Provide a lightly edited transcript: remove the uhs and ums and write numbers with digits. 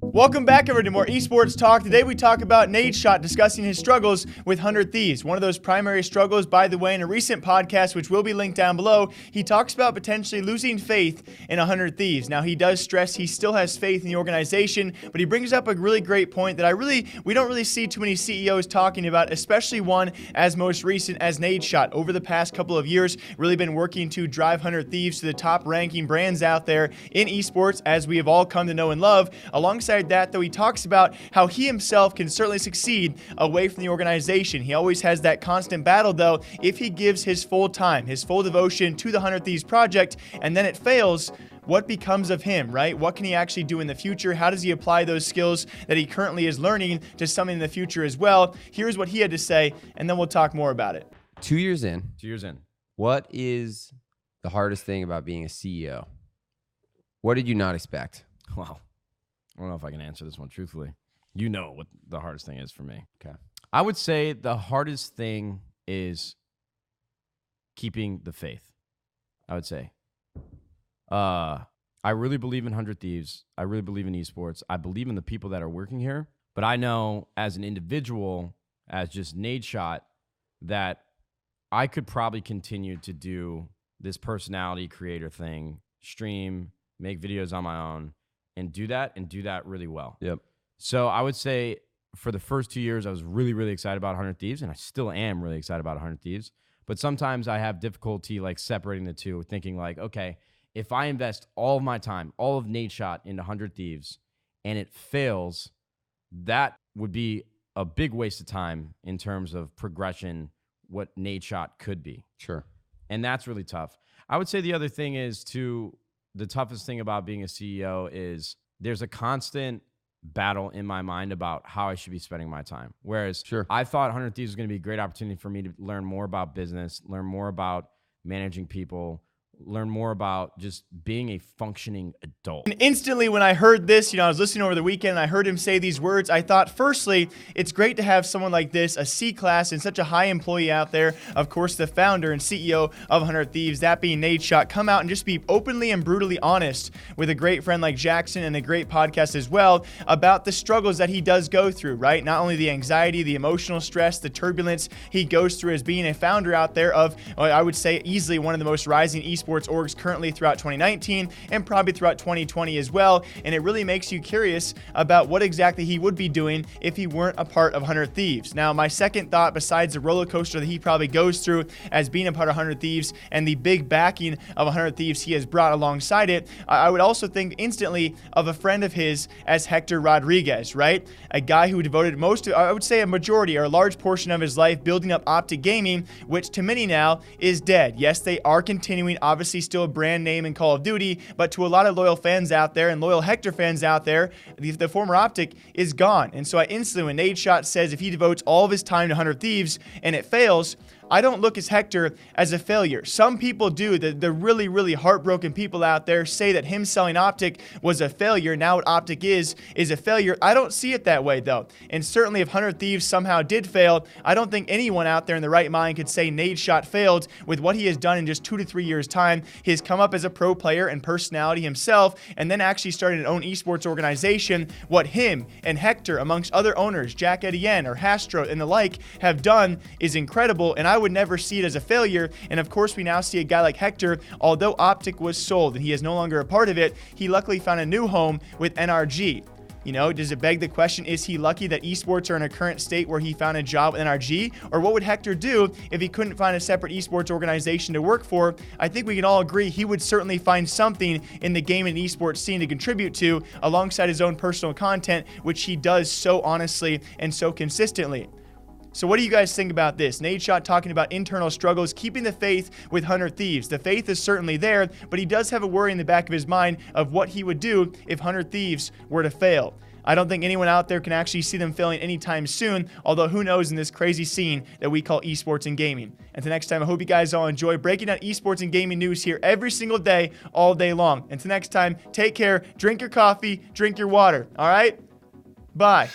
Welcome back over to more esports talk. Today we talk about Nadeshot discussing his struggles with 100 Thieves. One of those primary struggles, by the way, in a recent podcast, which will be linked down below, he talks about potentially losing faith in 100 Thieves. Now, he does stress he still has faith in the organization, but he brings up a really great point that we don't really see too many CEOs talking about, especially one as most recent as Nadeshot. Over the past couple of years, really been working to drive 100 Thieves to the top ranking brands out there in esports, as we have all come to know and love. Alongside that, though, he talks about how he himself can certainly succeed away from the organization. He always has that constant battle, though, if he gives his full time, his full devotion to the 100 Thieves project, and then it fails, what becomes of him, right? What can he actually do in the future? How does he apply those skills that he currently is learning to something in the future as well? Here's what he had to say, and then we'll talk more about it. 2 years in. 2 years in. What is the hardest thing about being a CEO? What did you not expect? Wow. I don't know if I can answer this one truthfully. You know what the hardest thing is for me. Okay. I would say the hardest thing is keeping the faith. I would say. I really believe in 100 Thieves. I really believe in esports. I believe in the people that are working here. But I know as an individual, as just Nadeshot, that I could probably continue to do this personality creator thing, stream, make videos on my own, and do that really well. Yep. So I would say for the first 2 years, I was really, really excited about 100 Thieves, and I still am really excited about 100 Thieves. But sometimes I have difficulty like separating the two, thinking like, okay, if I invest all of my time, all of Nadeshot into 100 Thieves, and it fails, that would be a big waste of time in terms of progression, what Nadeshot could be. Sure. And that's really tough. I would say the other thing is the toughest thing about being a CEO is there's a constant battle in my mind about how I should be spending my time. Whereas I thought 100 Thieves was going to be a great opportunity for me to learn more about business, learn more about managing people, learn more about just being a functioning adult. And instantly when I heard this, I was listening over the weekend and I heard him say these words, I thought, firstly, it's great to have someone like this, a C-class and such a high employee out there, of course, the founder and CEO of 100 Thieves, that being Nadeshot, come out and just be openly and brutally honest with a great friend like Jackson and a great podcast as well about the struggles that he does go through, right? Not only the anxiety, the emotional stress, the turbulence he goes through as being a founder out there of, I would say, easily one of the most rising esports orgs currently throughout 2019 and probably throughout 2020 as well. And it really makes you curious about what exactly he would be doing if he weren't a part of 100 Thieves. Now, my second thought, besides the roller coaster that he probably goes through as being a part of 100 Thieves and the big backing of 100 Thieves he has brought alongside it, I would also think instantly of a friend of his as Hector Rodriguez, right? A guy who devoted I would say a majority or a large portion of his life building up Optic Gaming, which to many now is dead. Yes, they are continuing, obviously still a brand name in Call of Duty, but to a lot of loyal fans out there and loyal Hector fans out there, the former Optic is gone. And so I instantly, when Nadeshot says if he devotes all of his time to 100 Thieves and it fails, I don't look at Hector as a failure. Some people do. The really, really heartbroken people out there say that him selling Optic was a failure. Now what Optic is a failure. I don't see it that way, though. And certainly if 100 Thieves somehow did fail, I don't think anyone out there in the right mind could say Nadeshot failed with what he has done in just 2 to 3 years' time. He has come up as a pro player and personality himself, and then actually started an own esports organization. What him and Hector, amongst other owners, Jack Etienne or Hastro and the like, have done is incredible, and I would never see it as a failure. And of course, we now see a guy like Hector, although Optic was sold and he is no longer a part of it, he luckily found a new home with NRG. Does it beg the question, is he lucky that esports are in a current state where he found a job with NRG? Or what would Hector do if he couldn't find a separate esports organization to work for? I think we can all agree he would certainly find something in the game and esports scene to contribute to alongside his own personal content, which he does so honestly and so consistently. So what do you guys think about this? Nadeshot talking about internal struggles, keeping the faith with 100 Thieves. The faith is certainly there, but he does have a worry in the back of his mind of what he would do if 100 Thieves were to fail. I don't think anyone out there can actually see them failing anytime soon, although who knows in this crazy scene that we call esports and gaming. Until next time, I hope you guys all enjoy breaking down esports and gaming news here every single day, all day long. Until next time, take care, drink your coffee, drink your water, all right? Bye.